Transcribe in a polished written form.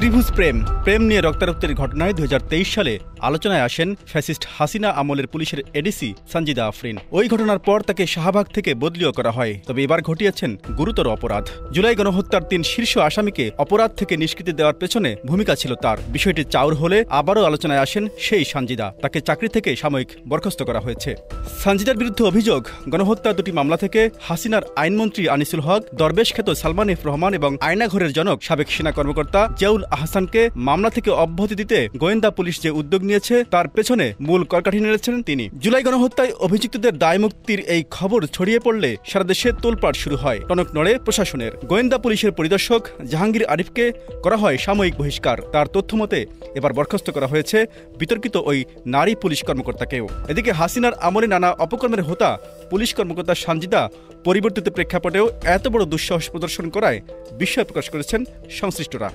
ত্রিভুজ প্রেম নিয়ে রক্তারক্তির ঘটনায় 2023 সালে আলোচনায় আসেন ফ্যাসিস্ট হাসিনা আমলের পুলিশের এডিসি সঞ্জিদা আফরিন। ওই ঘটনার পর তাকে শাহবাগ থেকে বদলিও করা হয়। তবে এবার ঘটিয়েছেন গুরুতর অপরাধ। জুলাই গণহত্যার 3 শীর্ষ আসামিকে অপরাধ থেকে নিষ্কৃতি দেওয়ার পেছনে ভূমিকা ছিল তার। বিষয়টি চাউর হলে আবারও আলোচনায় আসেন সেই সঞ্জিদা। তাকে চাকরি থেকে সাময়িক বরখাস্ত করা হয়েছে। সঞ্জিদার বিরুদ্ধে অভিযোগ, গণহত্যার 2টি মামলা থেকে হাসিনার আইনমন্ত্রী আনিসুল হক, দরবেশ খ্যাত সালমান এফ রহমান এবং আয়নাঘরের জনক সাবেক সেনা কর্মকর্তা জিয়াউল আহসানকে মামলা থেকে অব্যাহতি দিতে গোয়েন্দা পুলিশ যে উদ্যোগ নিয়েছে তার পেছনে মূল কলকাঠি নেড়েছেন তিনি। জুলাই গণহত্যায় অভিযুক্তদের দায়মুক্তির এই খবর ছড়িয়ে পড়লে সারা দেশে তোলপাড় শুরু হয়। টনক নড়ে প্রশাসনের। গোয়েন্দা পুলিশের পরিদর্শক জাহাঙ্গীর আরিফকে করা হয় সাময়িক বহিষ্কার। তার তথ্যমতে এবার বরখাস্ত করা হয়েছে বিতর্কিত ওই নারী পুলিশ কর্মকর্তাকেও। এদিকে হাসিনার আমলে নানা অপকর্মের হোতা পুলিশ কর্মকর্তা সঞ্জিদা পরিবর্তিত প্রেক্ষাপটেও এত বড় দুঃসাহস প্রদর্শন করায় বিস্ময় প্রকাশ করেছেন সংশ্লিষ্টরা।